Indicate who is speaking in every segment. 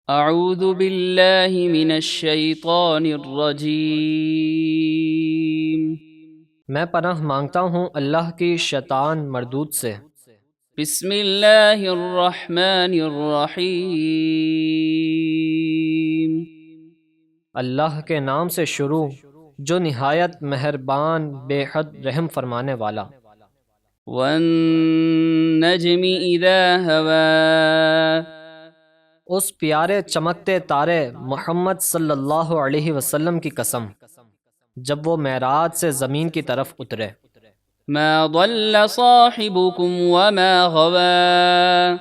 Speaker 1: اعوذ باللہ من الشیطان الرجیم۔
Speaker 2: میں پناہ مانگتا ہوں اللہ کی شیطان مردود سے۔
Speaker 1: بسم اللہ الرحمن الرحیم۔
Speaker 2: اللہ کے نام سے شروع جو نہایت مہربان بے حد رحم فرمانے والا۔
Speaker 1: والنجم اذا ہوا۔
Speaker 2: اس پیارے چمکتے تارے محمد صلی اللہ علیہ وسلم کی قسم جب وہ معراج سے زمین کی طرف اترے۔
Speaker 1: ما ضل صاحبكم وما غوا۔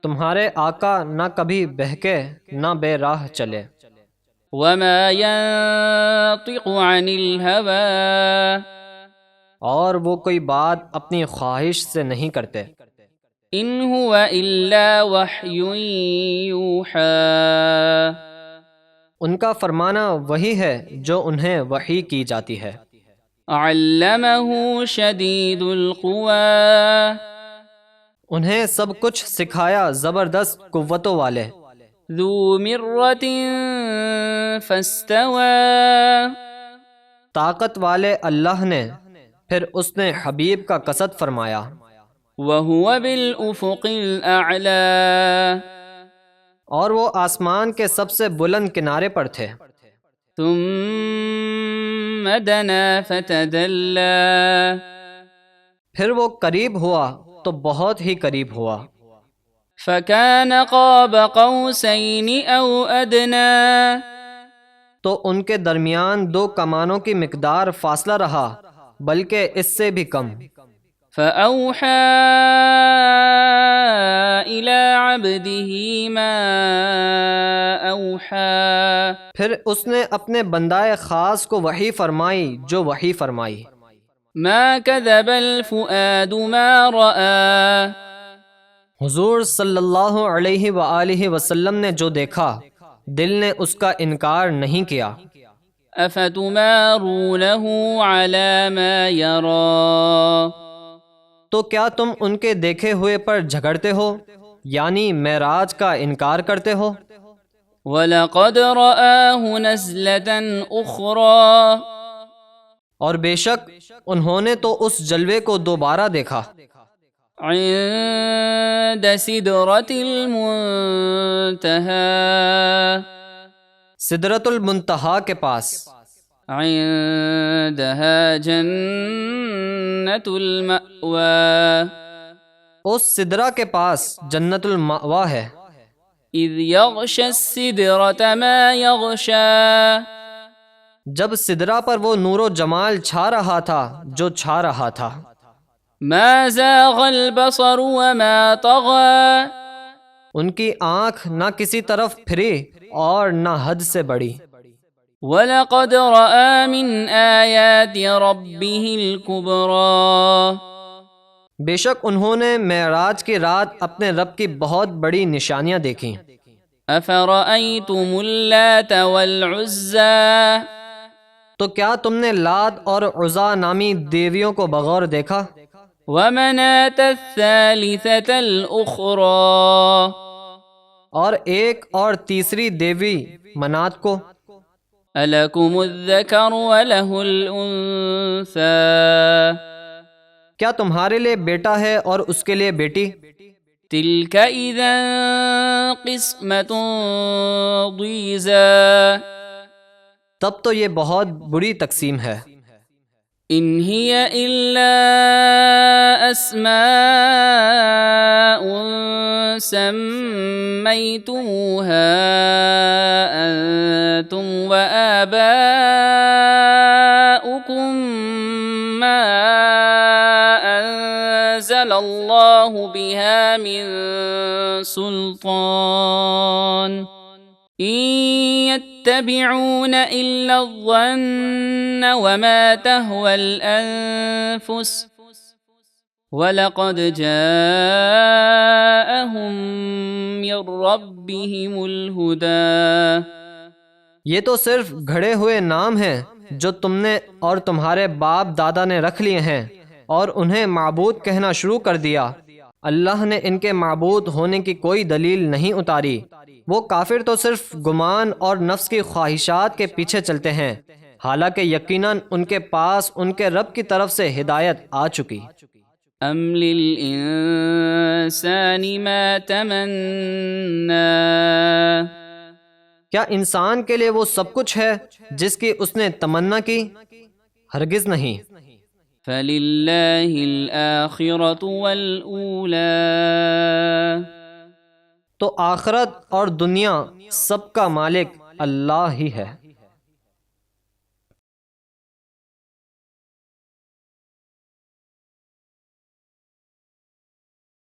Speaker 2: تمہارے آقا نہ کبھی بہکے نہ بے راہ چلے۔
Speaker 1: وما ينطق عن الهوى۔
Speaker 2: اور وہ کوئی بات اپنی خواہش سے نہیں کرتے۔
Speaker 1: ان هو الا وحی یوحی۔
Speaker 2: ان کا فرمانا وہی ہے جو انہیں وحی کی جاتی ہے۔
Speaker 1: علمہ شدید القوی۔
Speaker 2: انہیں سب کچھ سکھایا زبردست قوتوں والے۔
Speaker 1: ذو مرۃ فاستوی۔
Speaker 2: طاقت والے اللہ نے پھر اس نے حبیب کا قصد فرمایا۔
Speaker 1: وہو بالافق الاعلی۔
Speaker 2: اور وہ آسمان کے سب سے بلند کنارے پر تھے۔
Speaker 1: ثم دنا فتدلی۔
Speaker 2: پھر وہ قریب ہوا تو بہت ہی قریب ہوا۔
Speaker 1: فکان قاب قوسین او ادنی۔
Speaker 2: تو ان کے درمیان 2 کمانوں کی مقدار فاصلہ رہا بلکہ اس سے بھی کم۔
Speaker 1: فأوحى إلى عبده ما أوحى۔
Speaker 2: پھر اس نے اپنے بندائے خاص کو وحی فرمائی جو وحی فرمائی۔
Speaker 1: ما كذب الفؤاد ما رأى۔
Speaker 2: حضور صلی اللہ علیہ وآلہ وسلم نے جو دیکھا دل نے اس کا انکار نہیں کیا۔
Speaker 1: افتمارونه على ما يرى۔
Speaker 2: تو کیا تم ان کے دیکھے ہوئے پر جھگڑتے ہو یعنی معراج کا انکار کرتے ہو؟
Speaker 1: وَلَقَدْ رَآهُ نَزْلَةً أُخْرَى۔
Speaker 2: اور بے شک انہوں نے تو اس جلوے کو دوبارہ دیکھا۔
Speaker 1: عند سدرة المنتهى۔
Speaker 2: سدرۃ المنتہا کے پاس۔
Speaker 1: عندها جنة المأوى۔
Speaker 2: اس سدرہ کے پاس جنت المأویٰ ہے۔
Speaker 1: اذ یغشی السدرة ما یغشی۔
Speaker 2: جب سدرہ پر وہ نور و جمال چھا رہا تھا جو چھا رہا تھا۔
Speaker 1: ما زاغ البصر وما طغى۔
Speaker 2: ان کی آنکھ نہ کسی طرف پھری اور نہ حد سے بڑی۔
Speaker 1: وَلَقَدْ رَآ مِنْ آيَاتِ رَبِّهِ الْكُبْرَى۔
Speaker 2: بے شک انہوں نے معراج کی رات اپنے رب کی بہت بڑی نشانیاں دیکھیں۔
Speaker 1: أَفَرَأَيْتُمُ اللَّاتَ وَالْعُزَّى۔
Speaker 2: تو کیا تم نے لات اور عزا نامی دیویوں کو بغور دیکھا؟
Speaker 1: وَمَنَاةَ الثَّالِثَةَ الْأُخْرَى۔
Speaker 2: اور ایک اور تیسری دیوی منات کو۔
Speaker 1: أَلَكُمُ الذَّكَرُ وَلَهُ الْأُنثَى۔
Speaker 2: کیا تمہارے لیے بیٹا ہے اور اس کے لیے بیٹی؟
Speaker 1: تِلْكَ إِذًا قِسْمَةٌ ضِیزَى۔
Speaker 2: تب تو یہ بہت بری تقسیم ہے۔
Speaker 1: إِنْ هِيَ إِلَّا أَسْمَاءٌ سَمَّيْتُمُوهَا أَنْتُمْ وَآبَاؤُكُمْ مَا أَنزَلَ اللَّهُ بِهَا مِنْ سُلْطَانٍ إِنْ يَتَّبِعُونَ إِلَّا الظَّنَّ وَمَا تَهْوَى الْأَنفُسُ وَلَقَدْ جَاءَهُمْ مِنْ رَبِّهِمُ الْهُدَى۔
Speaker 2: یہ تو صرف گھڑے ہوئے نام ہیں جو تم نے اور تمہارے باپ دادا نے رکھ لیے ہیں اور انہیں معبود کہنا شروع کر دیا۔ اللہ نے ان کے معبود ہونے کی کوئی دلیل نہیں اتاری وہ کافر تو صرف گمان اور نفس کی خواہشات کے پیچھے چلتے ہیں، حالانکہ یقیناً ان کے پاس ان کے رب کی طرف سے ہدایت آ چکی۔
Speaker 1: ام للانسان ما تمنا،
Speaker 2: کیا انسان کے لیے وہ سب کچھ ہے جس کی اس نے تمنا کی؟ ہرگز نہیں۔
Speaker 1: فللہ الآخرۃ والأولی،
Speaker 2: تو آخرت اور دنیا سب کا مالک اللہ ہی ہے۔